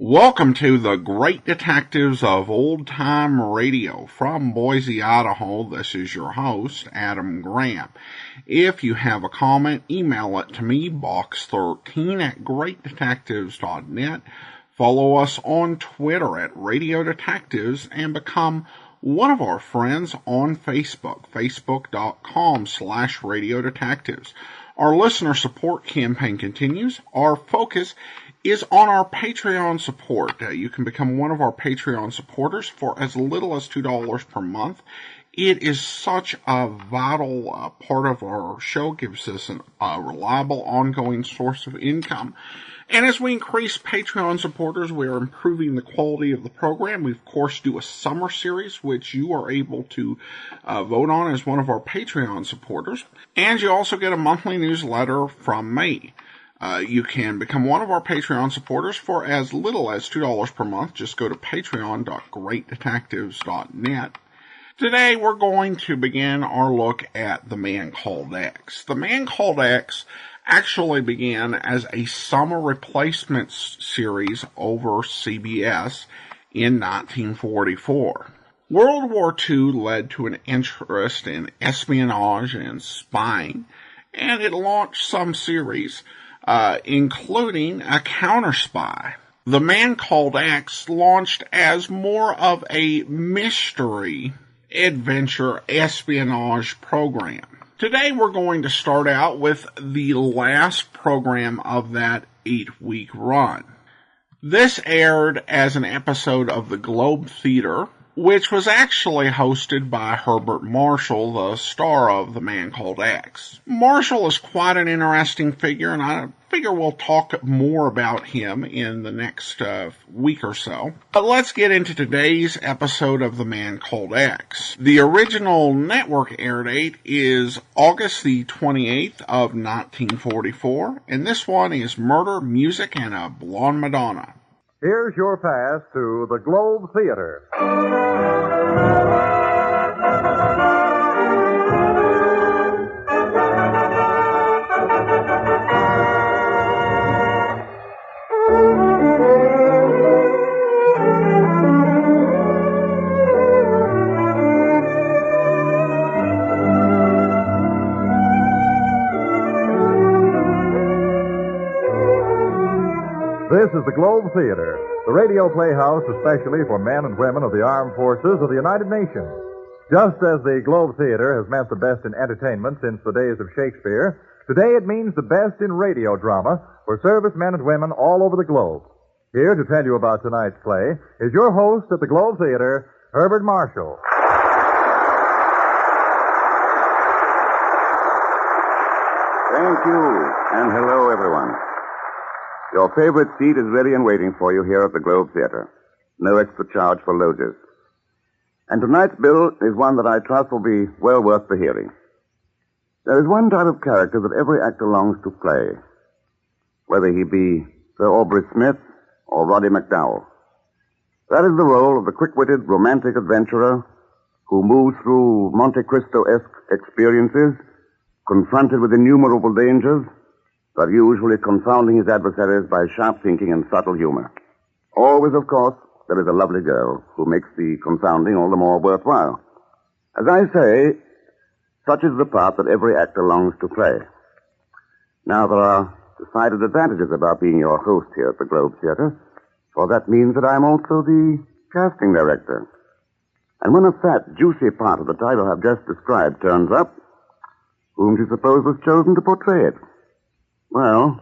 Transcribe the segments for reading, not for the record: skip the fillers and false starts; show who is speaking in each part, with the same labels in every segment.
Speaker 1: Welcome to the Great Detectives of Old Time Radio. From Boise, Idaho, this is your host, Adam Graham. If you have a comment, email it to me, box13@greatdetectives.net. Follow us on Twitter at Radio Detectives and become one of our friends on Facebook, facebook.com/Radio Detectives. Our listener support campaign continues. Our focus is on our Patreon support. You can become one of our Patreon supporters for as little as $2 per month. It is such a vital part of our show, gives us a reliable, ongoing source of income. And as we increase Patreon supporters, we are improving the quality of the program. We, of course, do a summer series, which you are able to vote on as one of our Patreon supporters. And you also get a monthly newsletter from me. You can become one of our Patreon supporters for as little as $2 per month. Just go to patreon.greatdetectives.net. Today we're going to begin our look at The Man Called X. The Man Called X actually began as a summer replacement series over CBS in 1944. World War II led to an interest in espionage and spying, and it launched some series, including A Counter Spy. The Man Called X launched as more of a mystery adventure espionage program. Today we're going to start out with the last program of that 8-week run. This aired as an episode of the Globe Theater, which was actually hosted by Herbert Marshall, the star of The Man Called X. Marshall is quite an interesting figure, and I figure we'll talk more about him in the next week or so. But let's get into today's episode of The Man Called X. The original network air date is August the 28th of 1944, and this one is Murder, Music, and a Blonde Madonna.
Speaker 2: Here's your pass to the Globe Theater. This is the Globe Theater, the radio playhouse especially for men and women of the armed forces of the United Nations. Just as the Globe Theater has meant the best in entertainment since the days of Shakespeare, today it means the best in radio drama for servicemen and women all over the globe. Here to tell you about tonight's play is your host at the Globe Theater, Herbert Marshall.
Speaker 3: Thank you, and hello, everyone. Your favorite seat is ready and waiting for you here at the Globe Theater. No extra charge for lodgers. And tonight's bill is one that I trust will be well worth the hearing. There is one type of character that every actor longs to play, whether he be Sir Aubrey Smith or Roddy McDowell. That is the role of the quick-witted, romantic adventurer who moves through Monte Cristo-esque experiences, confronted with innumerable dangers, but usually confounding his adversaries by sharp thinking and subtle humor. Always, of course, there is a lovely girl who makes the confounding all the more worthwhile. As I say, such is the part that every actor longs to play. Now, there are decided advantages about being your host here at the Globe Theater, for that means that I'm also the casting director. And when a fat, juicy part of the title I've just described turns up, whom do you suppose was chosen to portray it? Well,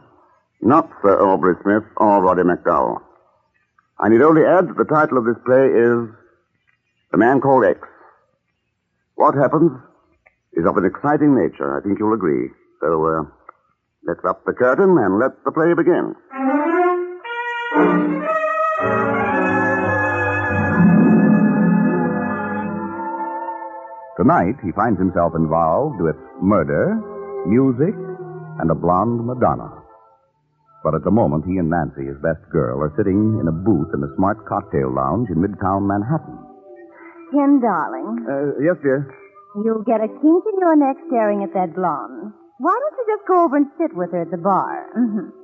Speaker 3: not Sir Aubrey Smith or Roddy McDowell. I need only add that the title of this play is The Man Called X. What happens is of an exciting nature, I think you'll agree. So, let's up the curtain and let the play begin.
Speaker 4: Tonight, he finds himself involved with murder, music, and a blonde Madonna. But at the moment, he and Nancy, his best girl, are sitting in a booth in a smart cocktail lounge in Midtown Manhattan.
Speaker 5: Ken, darling.
Speaker 2: Yes, dear.
Speaker 5: You'll get a kink in your neck staring at that blonde. Why don't you just go over and sit with her at the bar?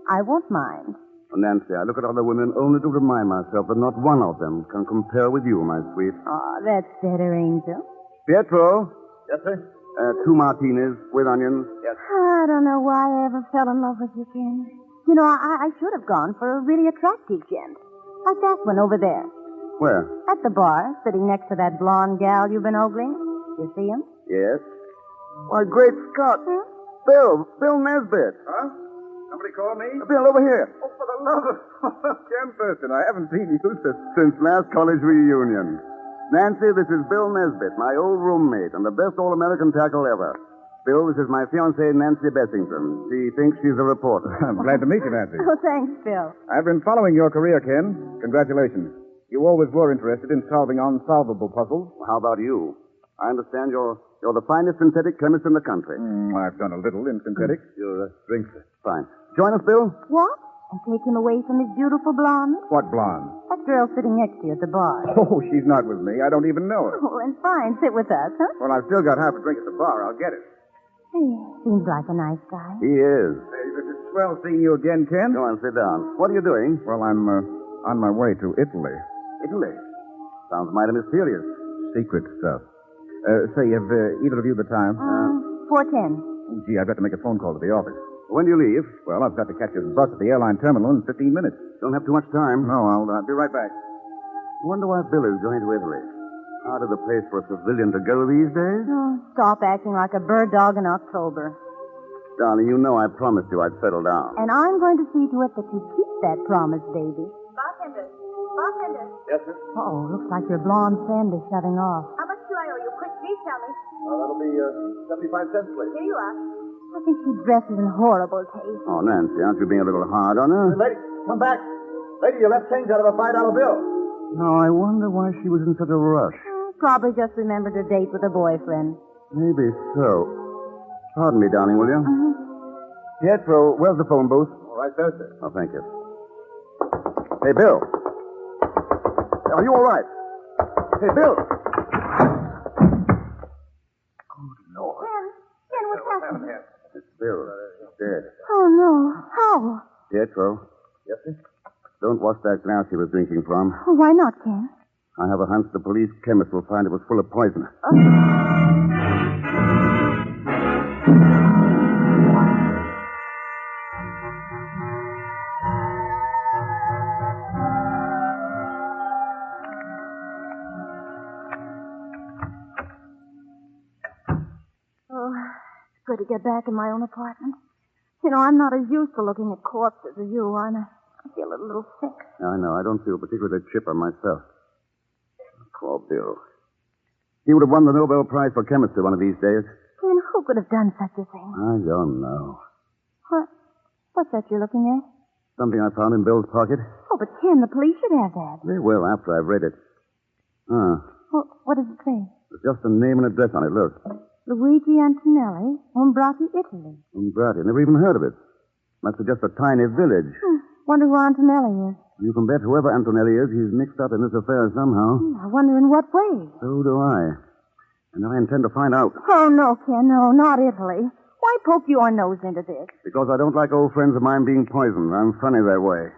Speaker 5: I won't mind.
Speaker 3: Nancy, I look at other women only to remind myself that not one of them can compare with you, my sweet.
Speaker 5: Oh, that's better, Angel.
Speaker 3: Pietro,
Speaker 2: Yes, sir?
Speaker 3: 2 martinis with onions.
Speaker 2: Yes.
Speaker 5: I don't know why I ever fell in love with you, Ken. You know, I should have gone for a really attractive gent. Like that one over there.
Speaker 3: Where?
Speaker 5: At the bar, sitting next to that blonde gal you've been ogling. You see him?
Speaker 3: Yes. Why, great Scott. Bill Nesbitt.
Speaker 2: Huh? Somebody call me?
Speaker 3: Bill, over here.
Speaker 2: Oh, for the love of Ken Thurston, I haven't seen you
Speaker 3: Since last college reunion. Nancy, this is Bill Nesbitt, my old roommate, and the best all-American tackle ever. Bill, this is my fiancée, Nancy Bessington. She thinks she's a reporter.
Speaker 2: I'm glad to meet you, Nancy.
Speaker 5: Oh, thanks, Phil.
Speaker 2: I've been following your career, Ken. Congratulations. You always were interested in solving unsolvable puzzles.
Speaker 3: How about you? I understand you're the finest synthetic chemist in the country.
Speaker 2: I've done a little in synthetics.
Speaker 3: Your drinks. Fine. Join us, Bill.
Speaker 5: What? And take him away from his beautiful blonde?
Speaker 2: What blonde?
Speaker 5: That girl sitting next to you at the bar.
Speaker 2: Oh, she's not with me. I don't even know her.
Speaker 5: Oh, and fine. Sit with us, huh?
Speaker 2: Well, I've still got half a drink at the bar. I'll get it.
Speaker 5: Hey, seems like a nice guy.
Speaker 3: He is.
Speaker 2: Hey, this is swell seeing you again, Ken.
Speaker 3: Go on, sit down. What are you doing?
Speaker 2: Well, I'm on my way to Italy.
Speaker 3: Italy. Sounds mighty mysterious.
Speaker 2: Secret stuff. Say, have either of you the time?
Speaker 5: 4:10.
Speaker 2: Oh, gee, I've got to make a phone call to the office.
Speaker 3: When do you leave?
Speaker 2: Well, I've got to catch a bus at the airline terminal in 15 minutes.
Speaker 3: Don't have too much time.
Speaker 2: No, I'll be right back.
Speaker 3: I wonder why Bill is going to Italy. Out of the place for a civilian to go these days.
Speaker 5: Oh, stop acting like a bird dog in October.
Speaker 3: Darling, you know I promised you I'd settle down.
Speaker 5: And I'm going to see to it that you keep that promise, baby.
Speaker 6: Bartender. Bartender.
Speaker 2: Yes, sir?
Speaker 5: Uh-oh, looks like your blonde friend is shutting off.
Speaker 6: How much do I owe you? Quick, please tell me.
Speaker 2: That'll be 75 cents, please.
Speaker 6: Here you are.
Speaker 5: I think she dresses in horrible taste.
Speaker 3: Oh, Nancy, aren't you being a little hard on her?
Speaker 2: Lady, come back. Lady, you left change out of a $5 bill.
Speaker 3: No, I wonder why she was in such a rush.
Speaker 5: Probably just remembered her date with her boyfriend.
Speaker 3: Maybe so. Pardon me, darling, will you? Pietro, where's the phone booth?
Speaker 2: All right, there, sir.
Speaker 3: Oh, thank you. Hey, Bill. Are you all right? Hey, Bill.
Speaker 5: Ken, what's happening?
Speaker 3: It's Bill. Dead.
Speaker 5: Oh, no. How?
Speaker 3: Pietro.
Speaker 2: Yes, sir?
Speaker 3: Don't wash that glass he was drinking from.
Speaker 5: Oh, why not, Ken?
Speaker 3: I have a hunch the police chemist will find it was full of poison.
Speaker 5: Oh, it's good to get back in my own apartment. You know, I'm not as used to looking at corpses as you are, and I feel a little sick.
Speaker 3: I know. I don't feel particularly chipper myself. Poor Bill. He would have won the Nobel Prize for chemistry one of these days.
Speaker 5: Ken, who could have done such a thing?
Speaker 3: I don't know.
Speaker 5: What's that you're looking at?
Speaker 3: Something I found in Bill's pocket.
Speaker 5: Oh, but Ken, the police should have that.
Speaker 3: They will after I've read it.
Speaker 5: What does it say?
Speaker 3: There's just a name and address on it. Look.
Speaker 5: Luigi Antonelli, Umbrati, Italy.
Speaker 3: Umbrati. Never even heard of it. Must be just a tiny village.
Speaker 5: Wonder who Antonelli is.
Speaker 3: You can bet whoever Antonelli is, he's mixed up in this affair somehow.
Speaker 5: I wonder in what way.
Speaker 3: So do I. And I intend to find out.
Speaker 5: Oh, no, Ken, no, not Italy. Why poke your nose into this?
Speaker 3: Because I don't like old friends of mine being poisoned. I'm funny that way.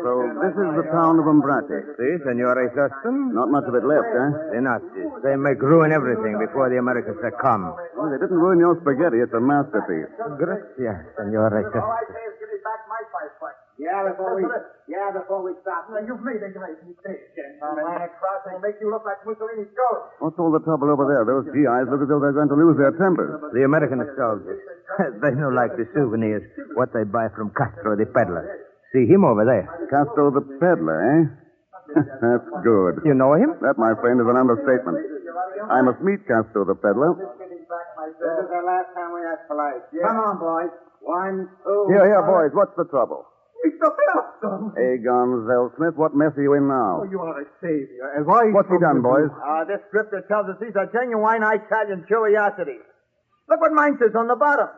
Speaker 3: So this is the town of Umbrati.
Speaker 7: See, Senore Thurston?
Speaker 3: Not much of it left, eh?
Speaker 7: The Nazis. They make ruin everything before the Americans succumb.
Speaker 3: Well, they didn't ruin your spaghetti. It's a masterpiece.
Speaker 7: Gracias, Senore Thurston.
Speaker 2: Give me back my fireplace. Before we stop. You've made a nice mistake, Ken. Atlantic Crossing will make you look like Mussolini's ghost.
Speaker 3: What's all the trouble over there? Those GIs look as though they're going to lose their tempers.
Speaker 7: The American soldiers. They know like the souvenirs, what they buy from Castro the peddler. See him over there.
Speaker 3: Castro the peddler, eh? That's good.
Speaker 7: You know him?
Speaker 3: That, my friend, is an understatement. I must meet Castro the peddler.
Speaker 2: This is the last time we ask for life. Come on, boys. 1, 2...
Speaker 3: Here, boys. What's the trouble?
Speaker 7: Mr. Thurston!
Speaker 3: Egon Zellsmith, what mess are you in now?
Speaker 7: Oh, you are a savior. A voice
Speaker 3: What's he done, boys?
Speaker 7: This drifter tells us these are genuine Italian curiosities. Look what mine says on the bottom.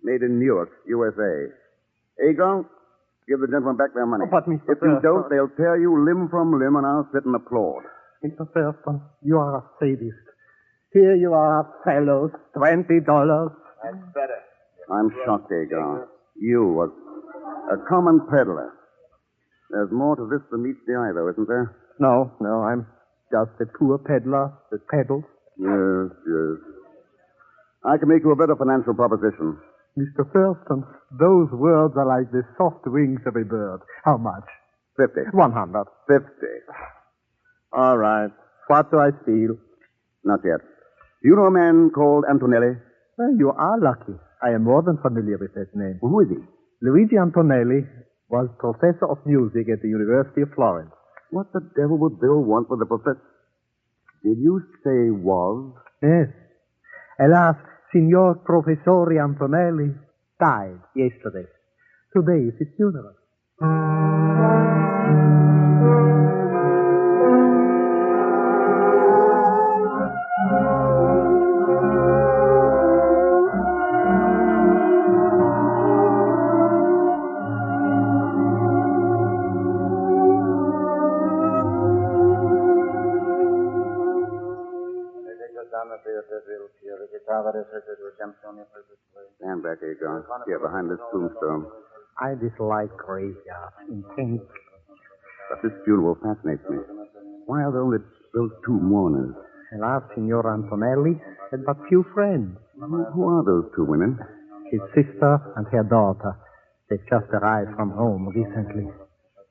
Speaker 3: Made in Newark, USA. Egon, give the gentlemen back their money.
Speaker 7: Oh, but Mr.
Speaker 3: If you
Speaker 7: Thurston...
Speaker 3: don't, they'll tear you limb from limb, and I'll sit and applaud.
Speaker 7: Mr. Thurston, you are a sadist. Here you are, fellows, $20. That's better.
Speaker 3: I'm shocked, Egon. You, a common peddler. There's more to this than meets the eye, though, isn't there?
Speaker 7: No, I'm just a poor peddler that peddles.
Speaker 3: Yes. I can make you a better financial proposition.
Speaker 7: Mr. Thurston, those words are like the soft wings of a bird. How much?
Speaker 3: 50.
Speaker 7: 100.
Speaker 3: 50.
Speaker 7: All right. What do I steal?
Speaker 3: Not yet. Do you know a man called Antonelli?
Speaker 7: Well, you are lucky. I am more than familiar with that name.
Speaker 3: Who is he?
Speaker 7: Luigi Antonelli was professor of music at the University of Florence.
Speaker 3: What the devil would Bill want with a professor? Did you say was?
Speaker 7: Yes. Alas, Signor Professore Antonelli died yesterday. Today is his funeral.
Speaker 3: Stand back, Egon. Here, behind this tombstone.
Speaker 7: I dislike graveyards intensely.
Speaker 3: But this funeral fascinates me. Why are there only those two mourners?
Speaker 7: Alas, Signor Antonelli had but few friends.
Speaker 3: Who are those two women?
Speaker 7: His sister and her daughter. They just arrived from Rome recently.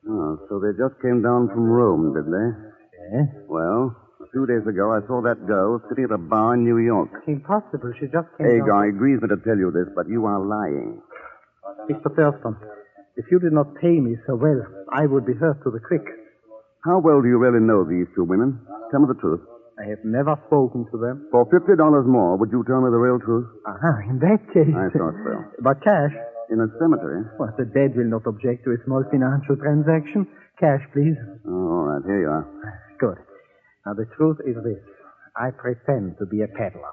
Speaker 3: Oh, so they just came down from Rome, did they?
Speaker 7: Yes?
Speaker 3: Well, a few days ago, I saw that girl sitting at a bar in New York.
Speaker 7: Impossible. She just came
Speaker 3: Egon, it grieves me to tell you this, but you are lying.
Speaker 7: Mr. Thurston, if you did not pay me so well, I would be hurt to the quick.
Speaker 3: How well do you really know these two women? Tell me the truth.
Speaker 7: I have never spoken to them.
Speaker 3: For $50 more, would you tell me the real truth?
Speaker 7: In that case...
Speaker 3: I thought so.
Speaker 7: But cash?
Speaker 3: In a cemetery?
Speaker 7: Well, the dead will not object to a small financial transaction. Cash, please.
Speaker 3: Oh, all right, here you are.
Speaker 7: Good. Now, the truth is this. I pretend to be a peddler.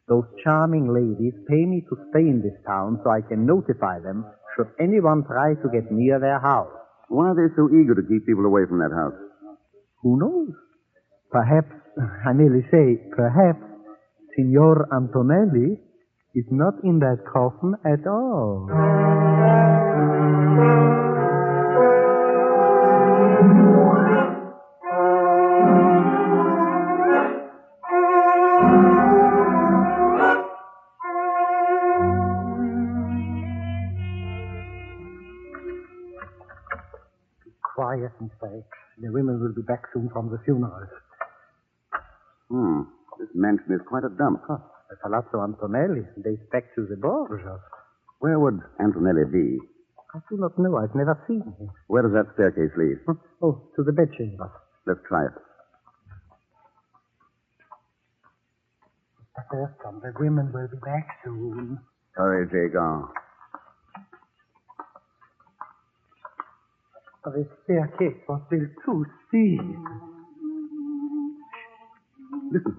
Speaker 7: Those charming ladies pay me to stay in this town so I can notify them should anyone try to get near their house.
Speaker 3: Why are they so eager to keep people away from that house?
Speaker 7: Who knows? Perhaps, I merely say, perhaps, Signor Antonelli is not in that coffin at all. Quiet, Mr. X. The women will be back soon from the funerals.
Speaker 3: This mansion is quite a dump.
Speaker 7: The Palazzo Antonelli dates back to the Borgias.
Speaker 3: Where would Antonelli be?
Speaker 7: I do not know. I've never seen him.
Speaker 3: Where does that staircase lead?
Speaker 7: Oh, to the bedchamber.
Speaker 3: Let's try it.
Speaker 7: Mr. Thurston, the women will be back soon.
Speaker 3: Hurry, Egon.
Speaker 7: The staircase was built too steep.
Speaker 3: Listen.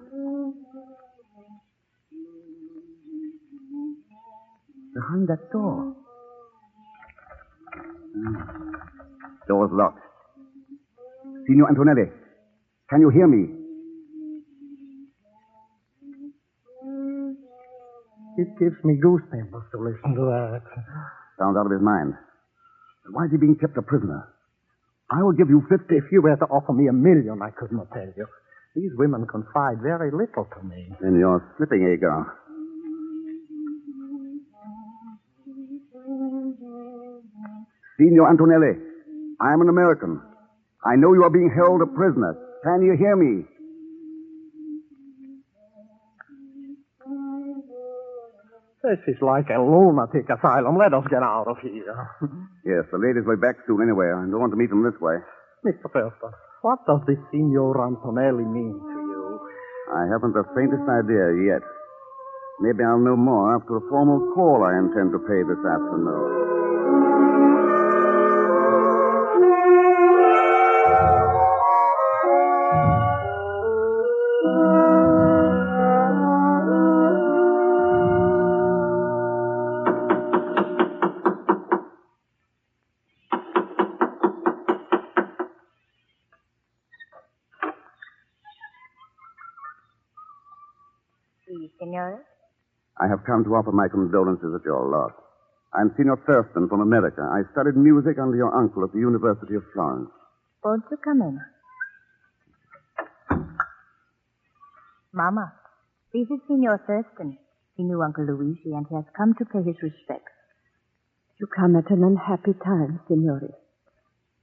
Speaker 3: Behind that door. Door's locked. Signor Antonelli, can you hear me?
Speaker 7: It gives me goosebumps to listen to that.
Speaker 3: Sounds out of his mind. Why is he being kept a prisoner? I will give you 50.
Speaker 7: If you were to offer me $1 million, I could not tell you. These women confide very little to me.
Speaker 3: Then you're slipping, Egon. Signor Antonelli, I am an American. I know you are being held a prisoner. Can you hear me?
Speaker 7: This is like a lunatic asylum. Let us get out of here.
Speaker 3: Yes, the ladies will be back soon anyway. I don't want to meet them this way.
Speaker 7: Mr. Thurston, what does this Signor Antonelli mean to you?
Speaker 3: I haven't the faintest idea yet. Maybe I'll know more after a formal call I intend to pay this afternoon. come to offer my condolences at your loss. I'm Signor Thurston from America. I studied music under your uncle at the University of Florence.
Speaker 8: Won't you come in? Mama, this is Signor Thurston. He knew Uncle Luigi, and he has come to pay his respects.
Speaker 9: You come at an unhappy time, Signore.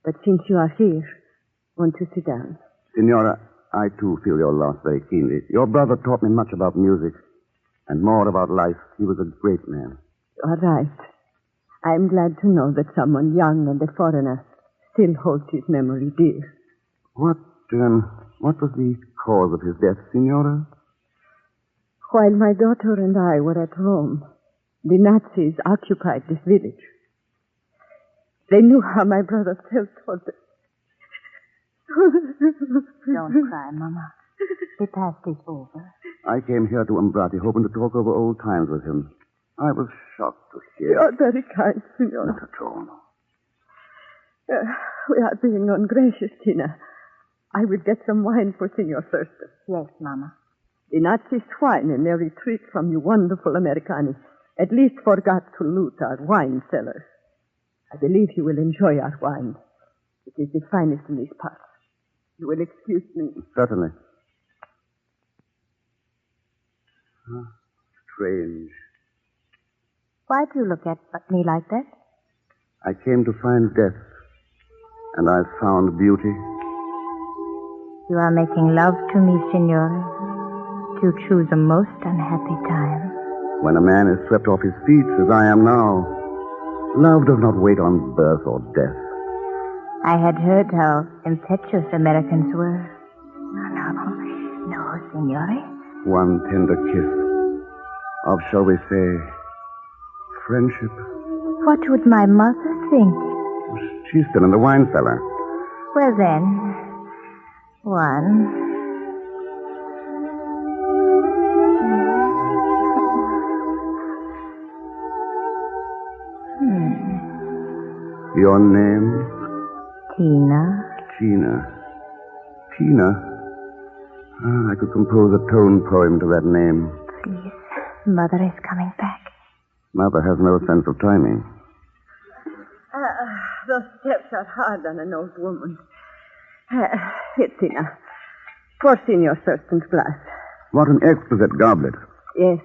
Speaker 9: But since you are here, won't you sit down?
Speaker 3: Signora, I too feel your loss very keenly. Your brother taught me much about music and more about life. He was a great man.
Speaker 9: You are right. I'm glad to know that someone young and a foreigner still holds his memory dear.
Speaker 3: What was the cause of his death, Signora?
Speaker 9: While my daughter and I were at Rome, the Nazis occupied this village. They knew how my brother felt toward them.
Speaker 8: Don't cry, Mama. The past is over.
Speaker 3: I came here to Umbrati hoping to talk over old times with him. I was shocked to hear.
Speaker 9: You're very kind, Signor.
Speaker 3: Not at all.
Speaker 9: We are being ungracious, Tina. I will get some wine for Signor Thurston.
Speaker 8: Yes, Mama.
Speaker 9: The Nazi swine in their retreat from you wonderful Americani at least forgot to loot our wine cellars. I believe you will enjoy our wine. It is the finest in these parts. You will excuse me.
Speaker 3: Certainly. Strange.
Speaker 8: Why do you look at me like that?
Speaker 3: I came to find death, and I found beauty.
Speaker 8: You are making love to me, Signore. You choose a most unhappy time.
Speaker 3: When a man is swept off his feet, as I am now, love does not wait on birth or death.
Speaker 8: I had heard how impetuous Americans were. No, Signore.
Speaker 3: One tender kiss of, shall we say, friendship.
Speaker 8: What would my mother think?
Speaker 3: She's still in the wine cellar.
Speaker 8: Well, then, one.
Speaker 3: Your name?
Speaker 8: Tina.
Speaker 3: Tina? I could compose a tone poem to that name.
Speaker 8: Please, Mother is coming back.
Speaker 3: Mother has no sense of timing.
Speaker 9: Those steps are hard on an old woman. Here, Tina. Pour Signor Thurston's glass.
Speaker 3: What an exquisite goblet.
Speaker 9: Yes.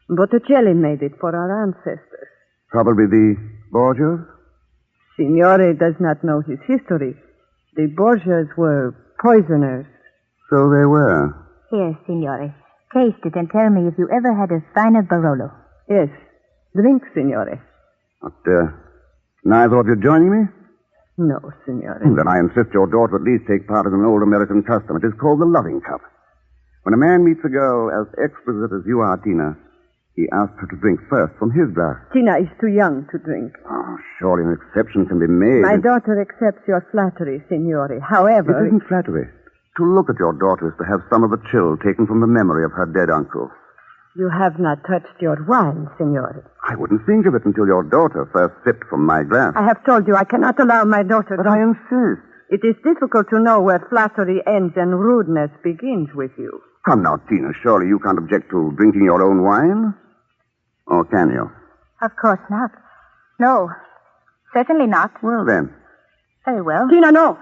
Speaker 9: Botticelli made it for our ancestors.
Speaker 3: Probably the Borgias?
Speaker 9: Signore does not know his history. The Borgias were poisoners.
Speaker 3: So they were.
Speaker 8: Here, Signore. Taste it and tell me if you ever had a finer Barolo.
Speaker 9: Yes. Drink, Signore.
Speaker 3: But, neither of you joining me?
Speaker 9: No, Signore.
Speaker 3: Then I insist your daughter at least take part in an old American custom. It is called the loving cup. When a man meets a girl as exquisite as you are, Tina, he asks her to drink first from his glass.
Speaker 9: Tina is too young to drink.
Speaker 3: Oh, surely an exception can be made.
Speaker 9: My daughter accepts your flattery, Signore. However...
Speaker 3: It isn't flattery. To look at your daughter is to have some of the chill taken from the memory of her dead uncle.
Speaker 9: You have not touched your wine, Signore.
Speaker 3: I wouldn't think of it until your daughter first sipped from my glass.
Speaker 9: I have told you I cannot allow my daughter
Speaker 3: But I insist.
Speaker 9: It is difficult to know where flattery ends and rudeness begins with you.
Speaker 3: Come now, Tina. Surely you can't object to drinking your own wine? Or can you?
Speaker 8: Of course not. No, certainly not.
Speaker 3: Well, then.
Speaker 8: Very well.
Speaker 9: Tina, no.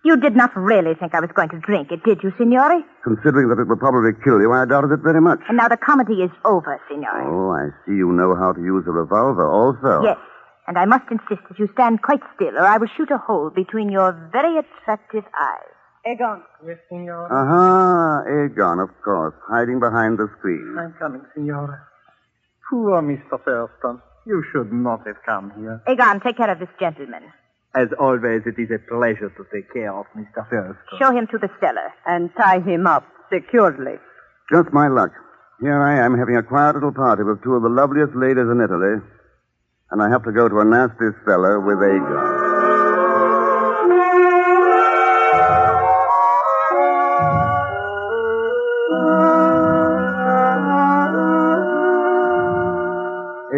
Speaker 8: You did not really think I was going to drink it, did you, Signore?
Speaker 3: Considering that it would probably kill you, I doubted it very much.
Speaker 8: And now the comedy is over, Signore.
Speaker 3: Oh, I see you know how to use a revolver also.
Speaker 8: Yes, and I must insist that you stand quite still, or I will shoot a hole between your very attractive eyes.
Speaker 9: Egon.
Speaker 7: Yes, Signore.
Speaker 3: Aha, Egon, of course, hiding behind the screen.
Speaker 7: I'm coming, Signore. Poor Mr. Thurston. You should not have come here.
Speaker 8: Egon, take care of this gentleman.
Speaker 7: As always, it is a pleasure to take care of Mr. Thurston.
Speaker 8: Show him to the cellar.
Speaker 9: And tie him up securely.
Speaker 3: Just my luck. Here I am having a quiet little party with two of the loveliest ladies in Italy, and I have to go to a nasty cellar with Egon.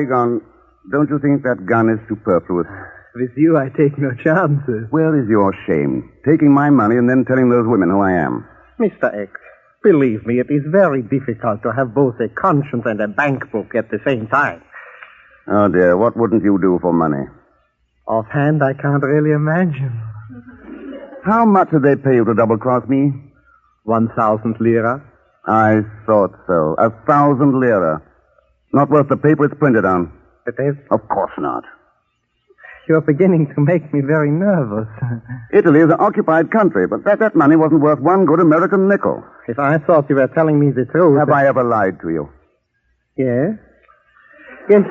Speaker 3: Egon, don't you think that gun is superfluous?
Speaker 7: With you, I take no chances.
Speaker 3: Where is your shame? Taking my money and then telling those women who I am.
Speaker 7: Mr. X, Believe me, it is very difficult to have both a conscience and a bank book at the same time.
Speaker 3: Oh, dear, what wouldn't you do for money?
Speaker 7: Offhand, I can't really imagine.
Speaker 3: How much did they pay you to double-cross me?
Speaker 7: 1,000 lira.
Speaker 3: I thought so. 1,000 lira. Not worth the paper it's printed on.
Speaker 7: It is?
Speaker 3: Of course not.
Speaker 7: You're beginning to make me very nervous.
Speaker 3: Italy is an occupied country, but that money wasn't worth one good American nickel.
Speaker 7: If I thought you were telling me the truth...
Speaker 3: Have I ever lied to you?
Speaker 7: Yes? Yes,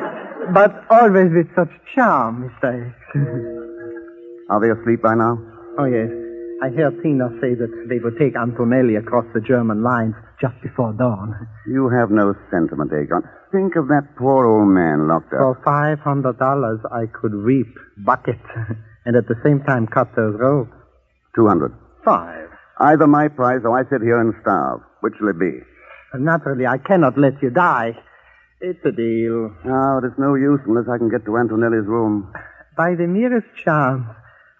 Speaker 7: but always with such charm, Mr. X.
Speaker 3: Are they asleep by now?
Speaker 7: Oh, yes. I heard Tina say that they would take Antonelli across the German lines just before dawn.
Speaker 3: You have no sentiment, Aegon. Think of that poor old man locked up.
Speaker 7: For $500, I could reap, bucket, and at the same time cut those ropes.
Speaker 3: 200.
Speaker 7: 5.
Speaker 3: Either my price or I sit here and starve. Which will it be?
Speaker 7: Naturally, I cannot let you die. It's a deal.
Speaker 3: No, it's no use unless I can get to Antonelli's room.
Speaker 7: By the merest chance,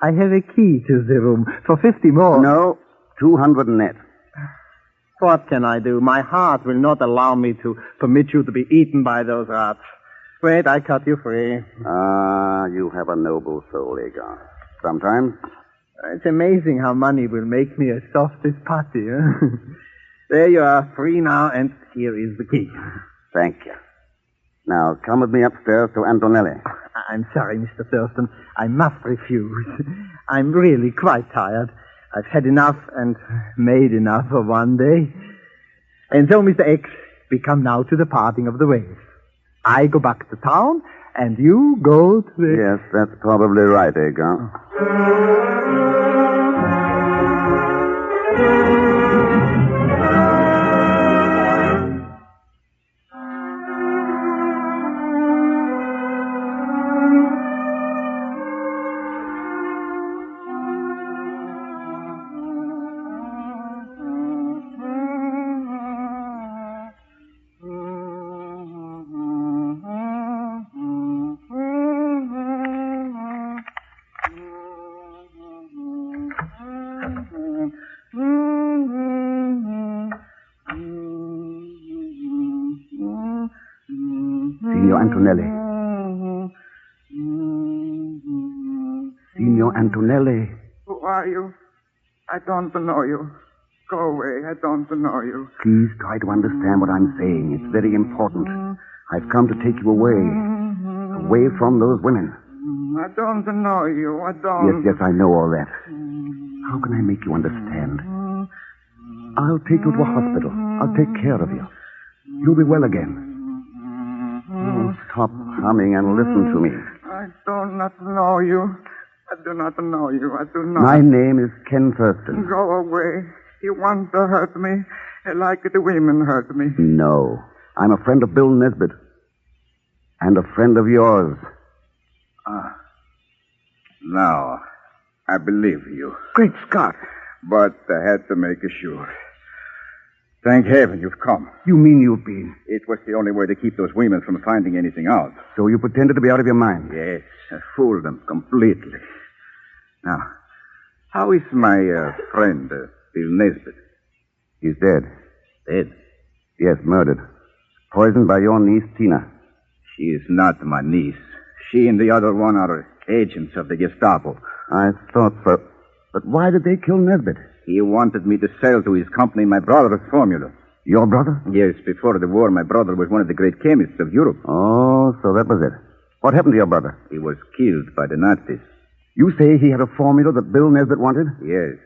Speaker 7: I have a key to the room for 50 more.
Speaker 3: No, 200 net.
Speaker 7: What can I do? My heart will not allow me to permit you to be eaten by those rats. Wait, I cut you free.
Speaker 3: Ah, you have a noble soul, Aegon. Sometimes.
Speaker 7: It's amazing how money will make me as soft as putty. Huh? There you are, free now, and here is the key.
Speaker 3: Thank you. Now, come with me upstairs to Antonelli.
Speaker 7: I'm sorry, Mr. Thurston. I must refuse. I'm really quite tired. I've had enough and made enough for one day. And so, Mr. X, we come now to the parting of the ways. I go back to town, and you go to the...
Speaker 3: Yes, that's probably right, Aegon. Signor Antonelli. Signor Antonelli.
Speaker 10: Who are you? I don't know you. Go away. I don't know you.
Speaker 3: Please try to understand what I'm saying. It's very important. I've come to take you away. Away from those women.
Speaker 10: I don't know you. I don't.
Speaker 3: Yes, I know all that. How can I make you understand? I'll take you to a hospital. I'll take care of you. You'll be well again. Oh, stop humming and listen to me.
Speaker 10: I do not know you. I do not know you. I do not.
Speaker 3: My name is Ken Thurston.
Speaker 10: Go away. You want to hurt me like the women hurt me.
Speaker 3: No. I'm a friend of Bill Nesbitt. And a friend of yours.
Speaker 10: Now, I believe you. Great Scott. But I had to make sure. Thank heaven you've come.
Speaker 3: You mean you've been?
Speaker 10: It was the only way to keep those women from finding anything out.
Speaker 3: So you pretended to be out of your mind?
Speaker 10: Yes, I fooled them completely. Now, how is my friend, Bill Nesbitt?
Speaker 3: He's dead.
Speaker 10: Dead?
Speaker 3: Yes, murdered. Poisoned by your niece, Tina.
Speaker 10: She is not my niece. She and the other one are agents of the Gestapo.
Speaker 3: I thought so. But why did they kill Nesbitt?
Speaker 10: He wanted me to sell to his company my brother's formula.
Speaker 3: Your brother?
Speaker 10: Yes, before the war, my brother was one of the great chemists of Europe.
Speaker 3: Oh, so that was it. What happened to your brother?
Speaker 10: He was killed by the Nazis.
Speaker 3: You say he had a formula that Bill Nesbitt wanted?
Speaker 10: Yes,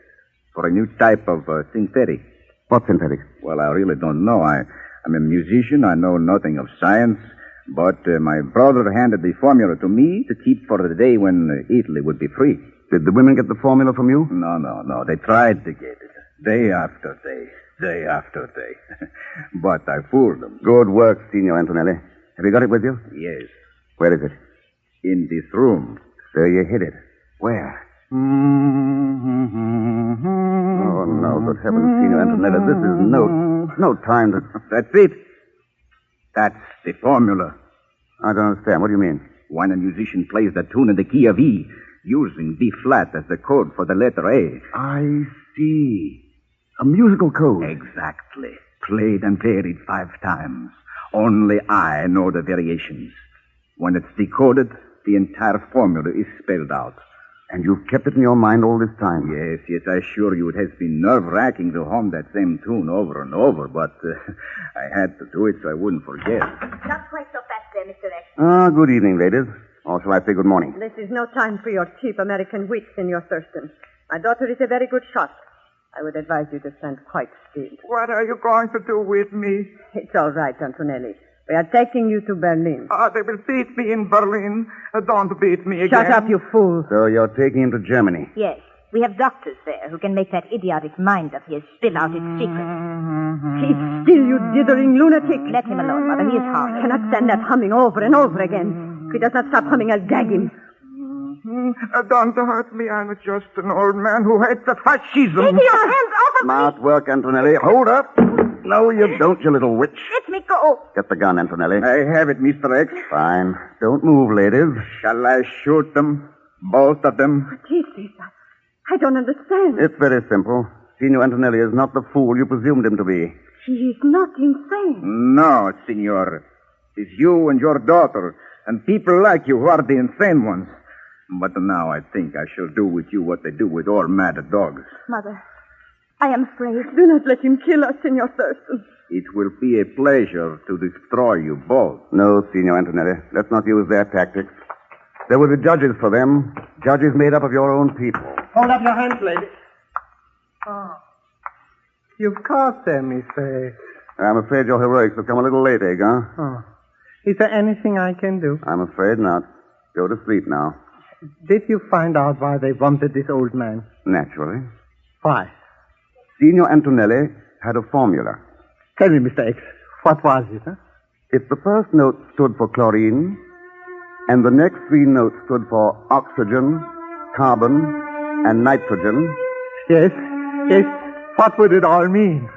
Speaker 10: for a new type of synthetic.
Speaker 3: What synthetic?
Speaker 10: Well, I really don't know. I'm a musician. I know nothing of science. But my brother handed the formula to me to keep for the day when Italy would be free.
Speaker 3: Did the women get the formula from you?
Speaker 10: No. They tried to get it. Day after day after day. But I fooled them.
Speaker 3: Good work, Signor Antonelli. Have you got it with you?
Speaker 10: Yes.
Speaker 3: Where is it?
Speaker 10: In this room.
Speaker 3: So you hid it. Where? Oh, no, good heavens, Signor Antonelli. This is no time to...
Speaker 10: That's it. That's the formula.
Speaker 3: I don't understand. What do you mean?
Speaker 10: When a musician plays the tune in the key of E, using B flat as the code for the letter A.
Speaker 3: I see.
Speaker 10: A musical code. Exactly. Played and varied 5 times. Only I know the variations. When it's decoded, the entire formula is spelled out.
Speaker 3: And you've kept it in your mind all this time?
Speaker 10: Yes, I assure you it has been nerve-wracking to hum that same tune over and over, but I had to do it so I wouldn't forget.
Speaker 6: Not quite so fast there, Mr. X.
Speaker 3: Good evening, ladies. Or shall I say good morning?
Speaker 9: This is no time for your cheap American wit, Senor Thurston. My daughter is a very good shot. I would advise you to stand quite still.
Speaker 11: What are you going to do with me?
Speaker 9: It's all right, Antonelli. We are taking you to Berlin.
Speaker 11: They will beat me in Berlin. Don't beat me again.
Speaker 9: Shut up, you fool.
Speaker 3: So you're taking him to Germany?
Speaker 8: Yes. We have doctors there who can make that idiotic mind of his spill out its secrets.
Speaker 9: Keep still, you dithering lunatic.
Speaker 8: Let him alone, Mother. He is harmless.
Speaker 9: I cannot stand that humming over and over again. If he does not stop humming, I'll gag him.
Speaker 11: Don't hurt me. I'm just an old man who hates the fascism.
Speaker 6: Take your hands off of me.
Speaker 3: Smart work, Antonelli. Hold up. No, you don't, you little witch.
Speaker 6: Let me go.
Speaker 3: Get the gun, Antonelli.
Speaker 10: I have it, Mr. X.
Speaker 3: Fine. Don't move, ladies.
Speaker 10: Shall I shoot them? Both of them?
Speaker 9: What is this? I don't understand.
Speaker 3: It's very simple. Signor Antonelli is not the fool you presumed him to be.
Speaker 9: He is not insane.
Speaker 10: No, Signor. It's you and your daughter, and people like you who are the insane ones. But now I think I shall do with you what they do with all mad dogs.
Speaker 5: Mother, I am afraid.
Speaker 9: Do not let him kill us, Senor Thurston.
Speaker 10: It will be a pleasure to destroy you both.
Speaker 3: No, Signor Antonelli. Let's not use their tactics. There will be judges for them. Judges made up of your own people.
Speaker 7: Hold up your hands, lady. Oh. You've caught them, Mr. X.
Speaker 3: I'm afraid your heroics have come a little late, Agar.
Speaker 7: Oh. Is there anything I can do?
Speaker 3: I'm afraid not. Go to sleep now.
Speaker 7: Did you find out why they wanted this old man?
Speaker 3: Naturally.
Speaker 7: Why?
Speaker 3: Signor Antonelli had a formula.
Speaker 7: Tell me, Mr. X, what was it, huh?
Speaker 3: If the first note stood for chlorine, and the next 3 notes stood for oxygen, carbon, and nitrogen.
Speaker 7: Yes. What would it all mean?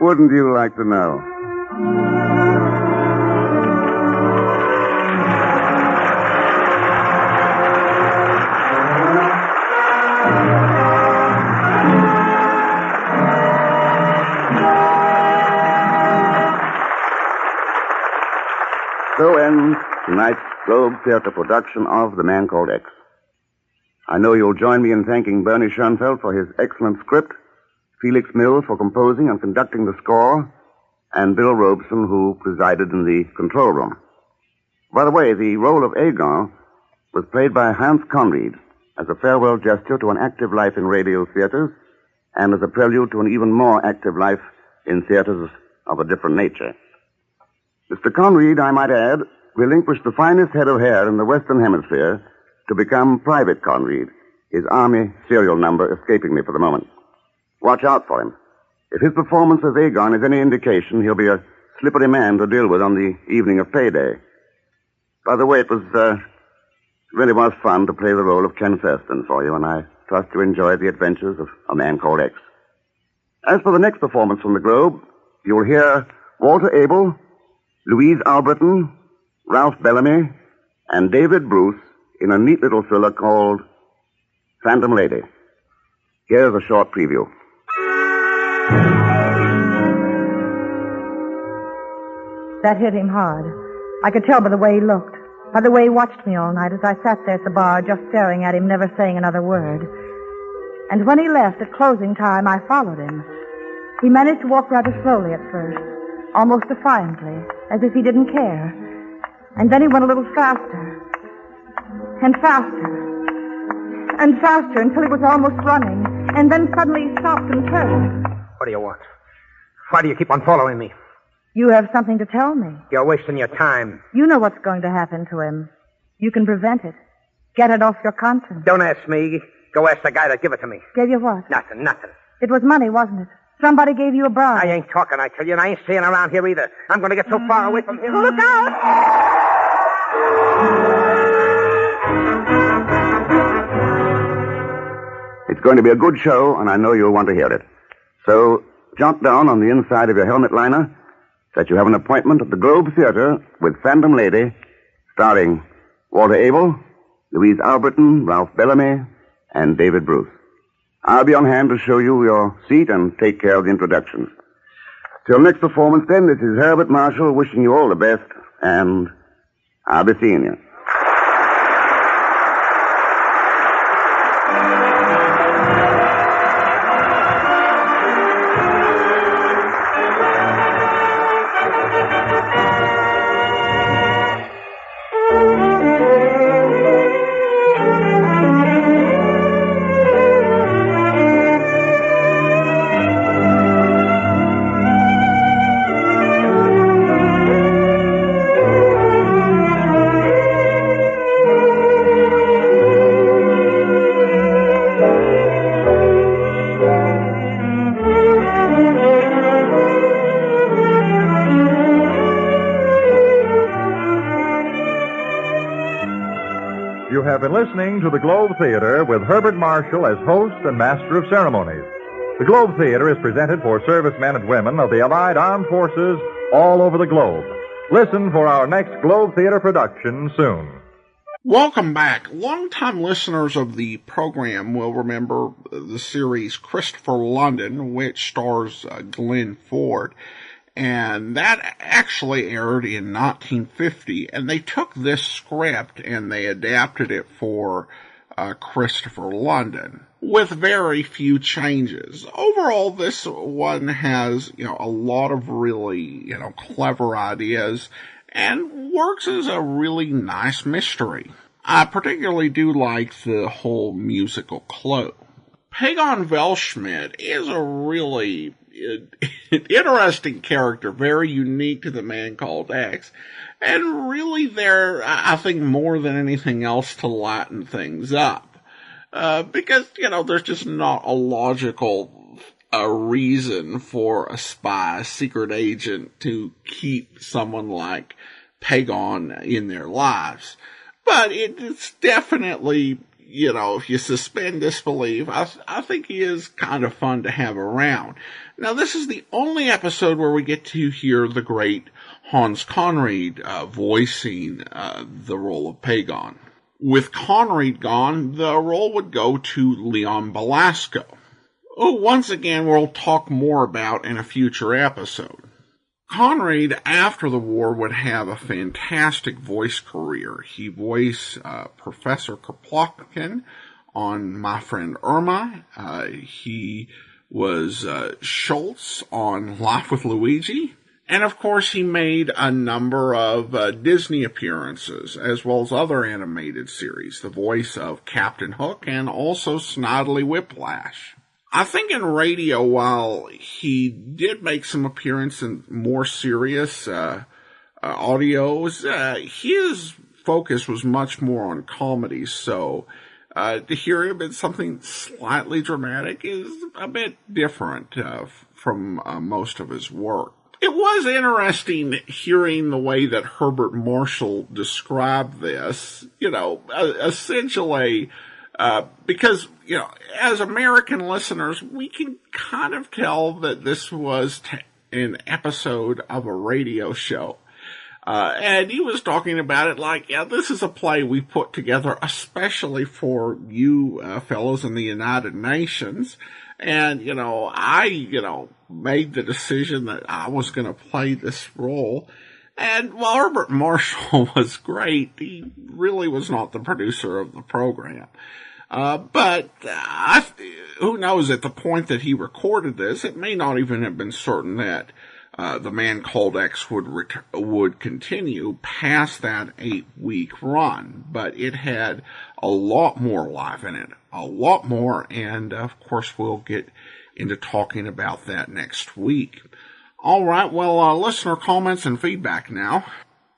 Speaker 3: Wouldn't you like to know? So ends tonight's Globe Theatre production of The Man Called X. I know you'll join me in thanking Bernie Schoenfeld for his excellent script, Felix Mills for composing and conducting the score, and Bill Robeson, who presided in the control room. By the way, the role of Agar was played by Hans Conried as a farewell gesture to an active life in radio theaters and as a prelude to an even more active life in theaters of a different nature. Mr. Conried, I might add, relinquished the finest head of hair in the Western Hemisphere to become Private Conried, his Army serial number escaping me for the moment. Watch out for him. If his performance as Agon is any indication, he'll be a slippery man to deal with on the evening of payday. By the way, it really was fun to play the role of Ken Thurston for you, and I trust you enjoyed the adventures of A Man Called X. As for the next performance from the Globe, you'll hear Walter Abel, Louise Alberton, Ralph Bellamy, and David Bruce in a neat little thriller called Phantom Lady. Here's a short preview.
Speaker 8: That hit him hard. I could tell by the way he looked, by the way he watched me all night as I sat there at the bar just staring at him, never saying another word. And when he left at closing time, I followed him. He managed to walk rather slowly at first, almost defiantly, as if he didn't care. And then he went a little faster, and faster, and faster until he was almost running. And then suddenly he stopped and turned.
Speaker 12: What do you want? Why do you keep on following me?
Speaker 8: You have something to tell me.
Speaker 12: You're wasting your time.
Speaker 8: You know what's going to happen to him. You can prevent it. Get it off your conscience.
Speaker 12: Don't ask me. Go ask the guy that give it to me.
Speaker 8: Gave you what?
Speaker 12: Nothing.
Speaker 8: It was money, wasn't it? Somebody gave you a bribe.
Speaker 12: I ain't talking, I tell you, and I ain't staying around here either. I'm going to get so far away from here.
Speaker 8: Look out!
Speaker 3: It's going to be a good show, and I know you'll want to hear it. So, jot down on the inside of your helmet liner that you have an appointment at the Globe Theatre with Phantom Lady, starring Walter Abel, Louise Alberton, Ralph Bellamy, and David Bruce. I'll be on hand to show you your seat and take care of the introductions. Till next performance, then, this is Herbert Marshall wishing you all the best, and I'll be seeing you.
Speaker 2: You have been listening to the Globe Theater with Herbert Marshall as host and master of ceremonies. The Globe Theater is presented for servicemen and women of the Allied Armed Forces all over the globe. Listen for our next Globe Theater production soon.
Speaker 1: Welcome back. Longtime listeners of the program will remember the series Christopher London, which stars Glenn Ford. And that actually aired in 1950, and they took this script and they adapted it for Christopher London with very few changes. Overall, this one has, a lot of really, clever ideas and works as a really nice mystery. I particularly do like the whole musical clue. Pagon Welschmidt is a really interesting character, very unique to The Man Called X, and really there, I think, more than anything else to lighten things up. Because, there's just not a logical reason for a spy, a secret agent, to keep someone like Pagon in their lives. But it's definitely, if you suspend disbelief, I think he is kind of fun to have around. Now, this is the only episode where we get to hear the great Hans Conried voicing the role of Pagon. With Conried gone, the role would go to Leon Belasco, who once again we'll talk more about in a future episode. Conried, after the war, would have a fantastic voice career. He voiced Professor Kerplotkin on My Friend Irma. He was Schultz on Life with Luigi. And, of course, he made a number of Disney appearances, as well as other animated series. The voice of Captain Hook and also Snidely Whiplash. I think in radio, while he did make some appearance in more serious audios, his focus was much more on comedy, so to hear him in something slightly dramatic is a bit different from most of his work. It was interesting hearing the way that Herbert Marshall described this, essentially, because, as American listeners, we can kind of tell that this was an episode of a radio show. And he was talking about it like, this is a play we put together especially for you fellows in the United Nations. And, I, made the decision that I was going to play this role. And while Herbert Marshall was great, he really was not the producer of the program. But who knows, at the point that he recorded this, it may not even have been certain that The Man Called X would continue past that 8-week run. But it had a lot more life in it, a lot more, and of course we'll get into talking about that next week. All right, well, listener comments and feedback now.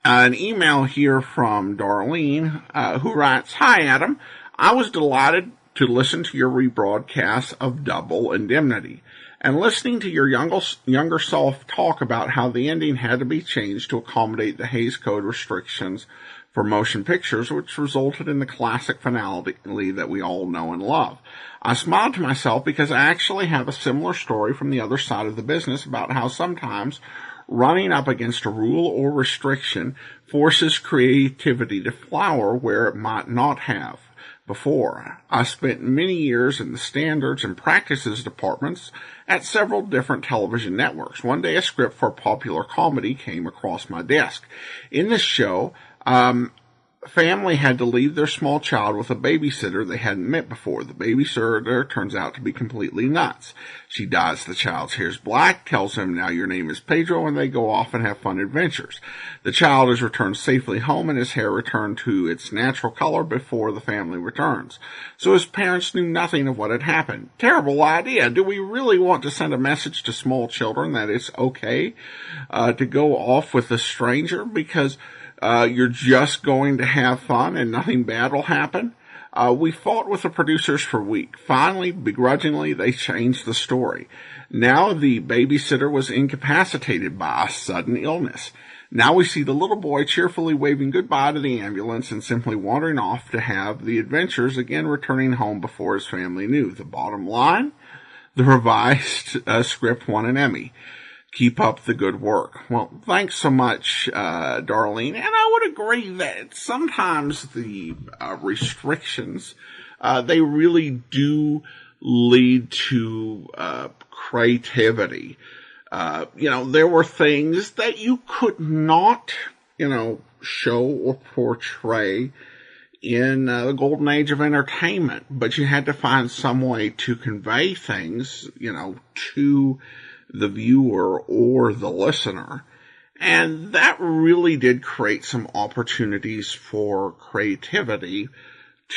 Speaker 1: An email here from Darlene, who writes, "Hi, Adam. I was delighted to listen to your rebroadcast of Double Indemnity, and listening to your younger self talk about how the ending had to be changed to accommodate the Hays Code restrictions for motion pictures, which resulted in the classic finale that we all know and love. I smiled to myself because I actually have a similar story from the other side of the business about how sometimes running up against a rule or restriction forces creativity to flower where it might not have. before. I spent many years in the standards and practices departments at several different television networks. One day a script for a popular comedy came across my desk. In this show, family had to leave their small child with a babysitter they hadn't met before. The babysitter turns out to be completely nuts. She dyes the child's hairs black, tells him, now your name is Pedro, and they go off and have fun adventures. The child is returned safely home and his hair returned to its natural color before the family returns. So his parents knew nothing of what had happened. Terrible idea. Do we really want to send a message to small children that it's okay to go off with a stranger because you're just going to have fun and nothing bad will happen? We fought with the producers for weeks. Finally, begrudgingly, they changed the story. Now the babysitter was incapacitated by a sudden illness. Now we see the little boy cheerfully waving goodbye to the ambulance and simply wandering off to have the adventures, again returning home before his family knew. The bottom line, the revised script won an Emmy. Keep up the good work. Well, thanks so much, Darlene. And I would agree that sometimes the restrictions, they really do lead to creativity. There were things that you could not, show or portray in the golden age of entertainment, but you had to find some way to convey things, to the viewer or the listener. And that really did create some opportunities for creativity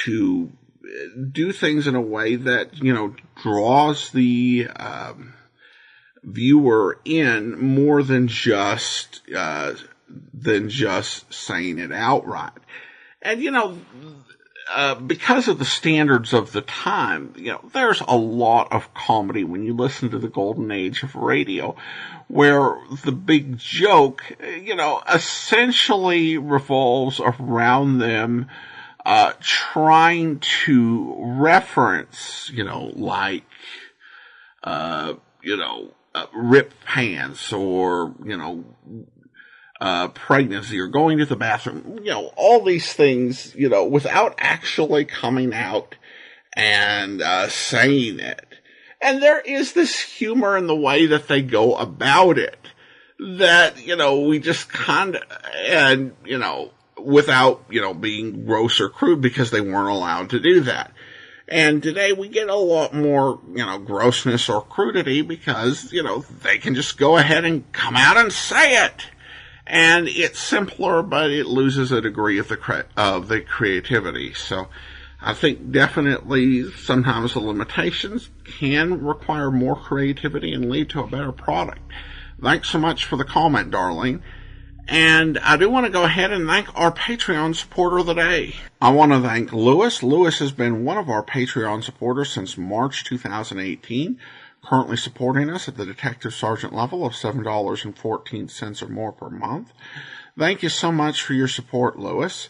Speaker 1: to do things in a way that, draws the viewer in more than just saying it outright. And, because of the standards of the time, there's a lot of comedy when you listen to the golden age of radio, where the big joke, essentially revolves around them, trying to reference, ripped pants or, pregnancy or going to the bathroom, all these things, without actually coming out and saying it. And there is this humor in the way that they go about it that, we just kind of, and, without, being gross or crude because they weren't allowed to do that. And today we get a lot more, grossness or crudity because, they can just go ahead and come out and say it. And it's simpler, but it loses a degree of the creativity. So I think definitely sometimes the limitations can require more creativity and lead to a better product. Thanks so much for the comment, Darlene. And I do want to go ahead and thank our Patreon supporter of the day. I want to thank Lewis. Lewis has been one of our Patreon supporters since March 2018. Currently supporting us at the Detective Sergeant level of $7.14 or more per month. Thank you so much for your support, Lewis.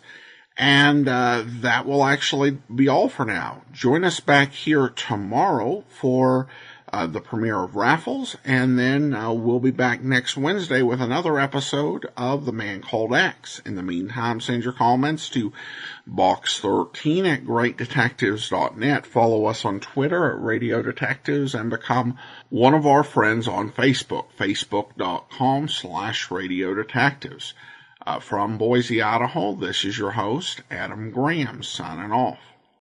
Speaker 1: And that will actually be all for now. Join us back here tomorrow for the premiere of Raffles, and then we'll be back next Wednesday with another episode of The Man Called X. In the meantime, send your comments to box13 at greatdetectives.net. Follow us on Twitter at Radio Detectives and become one of our friends on Facebook, facebook.com/Radio Detectives. From Boise, Idaho, this is your host, Adam Graham, signing off.